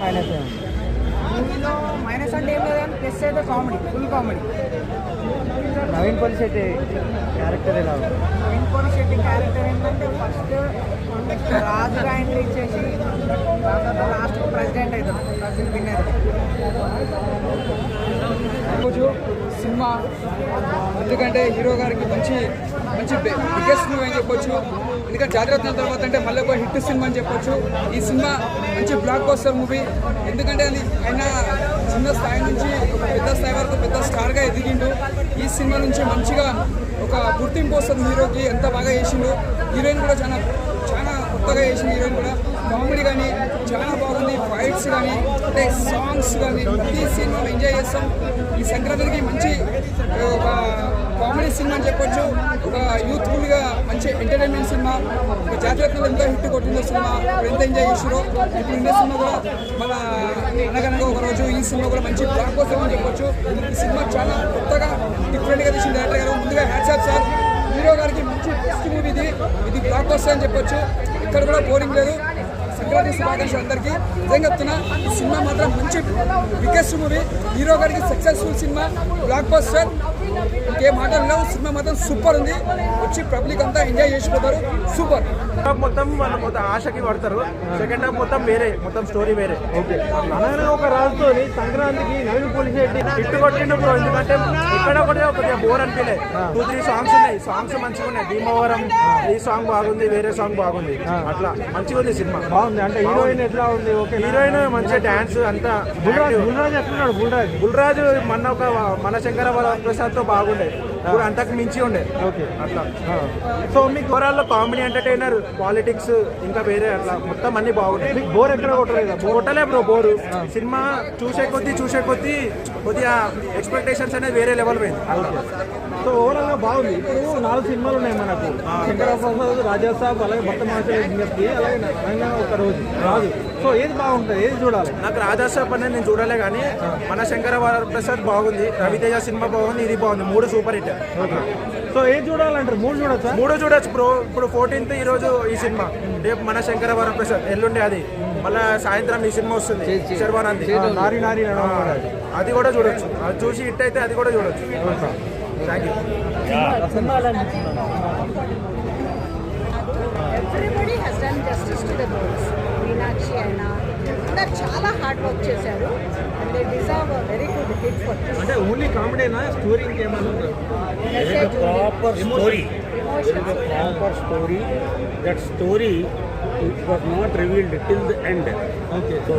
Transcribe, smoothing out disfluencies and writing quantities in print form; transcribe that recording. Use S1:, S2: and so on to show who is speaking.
S1: Minus
S2: మూవీలో minus అంటే ఏం లేదు కానీ ప్లస్ అయితే comedy, full comedy.
S1: Naveen Polishetty character ఎలా ఉంది?
S2: నవీన్ పోలిశెట్టి క్యారెక్టర్ ఏంటంటే ఫస్ట్ రాజుగా ఎంట్రీ ఇచ్చేసి లాస్ట్ ప్రెసిడెంట్ అవుతాడు, ప్రెసిడెంట్ విన్ అవుతాడు.
S3: సినిమా ఎందుకంటే హీరో గారికి మంచి మంచి బిగ్గెస్ట్ మూవీ అని చెప్పొచ్చు. ఎందుకంటే జాగ్రత్త తర్వాత అంటే మళ్ళీ ఒక హిట్ సినిమా అని చెప్పొచ్చు. ఈ సినిమా మంచి బ్లాక్ బస్టర్ మూవీ. ఎందుకంటే అది ఆయన చిన్న స్థాయి నుంచి ఒక పెద్ద స్థాయి వరకు పెద్ద స్టార్గా ఎదిగిండు. ఈ సినిమా నుంచి మంచిగా ఒక గుర్తింపు వస్తుంది హీరోకి. ఎంత బాగా చేసిండు. హీరోయిన్ కూడా చాలా చాలా కొత్తగా చేసింది. హీరోయిన్ కూడా కామెడీ కానీ చాలా బాగుంది. ఫైట్స్ కానీ అంటే సాంగ్స్ కానీ ప్రతి సినిమాలో ఎంజాయ్ చేస్తాం. ఈ సంక్రాంతికి మంచి ఒక కామెడీ సినిమా అని చెప్పొచ్చు. ఒక యూత్ఫుల్గా మంచి ఎంటర్టైన్మెంట్ సినిమా. ఒక జాతీయతలో ఎంత హిట్ కొట్టిందో సినిమా, ఇప్పుడు ఎంత ఎంజాయ్ చేసారో. ఇప్పుడు ఇండియా సినిమా కూడా మన అనగనగా ఒక రోజు ఈ సినిమా కూడా మంచి బ్లాక్ బస్టర్ అని చెప్పొచ్చు. ఈ సినిమా చాలా కొత్తగా డిఫరెంట్గా తీసిన డైరెక్టర్ గారు. ముందుగా హ్యాట్స్ ఆఫ్ సార్. హీరో గారికి మంచి బెస్ట్ మూవీ ఇది బ్లాక్ బస్టర్ అని చెప్పొచ్చు. ఇక్కడ కూడా బోరింగ్ లేదు. సంక్రాంతి శుభాకాంక్షలు అందరికీ. నిజంగా చెప్తున్నా, ఈ సినిమా మాత్రం మంచి బిగ్గెస్ట్ మూవీ. హీరో గారికి సక్సెస్ఫుల్ సినిమా, బ్లాక్ బస్టర్. ఇంకే మాటలు లేవు. సినిమా మాత్రం సూపర్ ఉంది. వచ్చి పబ్లిక్ అంతా ఎంజాయ్ చేసిపోతారు. సూపర్.
S4: మొత్తం వాళ్ళు మొత్తం ఆశకి పడతారు. సెకండ్ హాఫ్ మొత్తం వేరే, మొత్తం స్టోరీ వేరే.
S1: ఓకే, అనగా ఒక రాజుతో సంక్రాంతికి నవీన్ పోలిశెట్టి
S4: హిట్ కొట్టిండు బ్రో. ఎందుకంటే ఇక్కడ కూడా కొద్దిగా బోర్ అనిపించలే. 2-3 సాంగ్స్ ఉన్నాయి. సాంగ్స్ మంచిగా ఉన్నాయి. భీమవరం ఈ సాంగ్ బాగుంది, వేరే సాంగ్ బాగుంది. అట్లా మంచిగా ఉంది సినిమా.
S1: బాగుంది. అంటే హీరోయిన్ ఎట్లా ఉంది? ఓకే,
S4: హీరోయిన్ మంచిగా డాన్స్ అంతా.
S1: బుల్రాజ్ ఎట్లున్నాడు?
S4: బుల్రాజు మన శంకర ప్రసాద్ తో బాగుండే. ఇప్పుడు అంతకు మించి ఉండే.
S1: ఓకే,
S4: అట్లా.
S1: సో మీకు
S4: ఓవరాల్ కామెడీ, ఎంటర్టైనర్, పాలిటిక్స్ ఇంకా వేరే అట్లా మొత్తం అన్ని బాగుంటాయి.
S1: మీకు బోర్ ఎక్కడ కొట్టలేదా?
S4: కొట్టలే బ్రో బోరు. సినిమా చూసే కొద్దీ కొద్దిగా ఎక్స్పెక్టేషన్స్ అనేది వేరే లెవెల్ పోయింది.
S1: సో ఓవరాల్ గా బాగుంది. ఇప్పుడు 4 సినిమాలు ఉన్నాయి మనకు. శంకర ప్రసాద్, రాజా సాబ్, అలాగే భక్త విజ్ఞప్తి, అలాగే తెలంగాణ ఒక రోజు రాజు. సో ఏది బాగుంటుంది? ఏది చూడాలి?
S4: నాకు రాజాసాబ్ అనేది నేను చూడలే కానీ మన శంకర ప్రసాద్ బాగుంది. రవితేజ సినిమా బాగుంది. ఇది బాగుంది. 3 సూపర్ హిట్.
S1: ఓకే, సో ఏది చూడాలంటారు? 3 చూడొచ్చా?
S4: 3 చూడొచ్చు బ్రో. ఇప్పుడు 14th ఈ రోజు ఈ సినిమా, రేపు మన శంకర ప్రసాద్, ఎల్లుండి అది, మళ్ళీ సాయంత్రం ఈ సినిమా వస్తుంది శర్వానంది.
S1: నారి నారి
S4: అది కూడా చూడొచ్చు. అది చూసి హిట్ అయితే అది కూడా చూడొచ్చు. Thank you.
S5: Everybody he's done justice to the roles. Meenakshi అయినా అందరు చాలా హార్డ్ వర్క్ చేశారు. And they deserve a very good hit for this.
S1: అంటే ఓన్లీ కామెడీనా? స్టోరీ ఇంకేమన్నా?
S6: Proper story. That story, it was not revealed till the end.
S1: Okay.
S6: So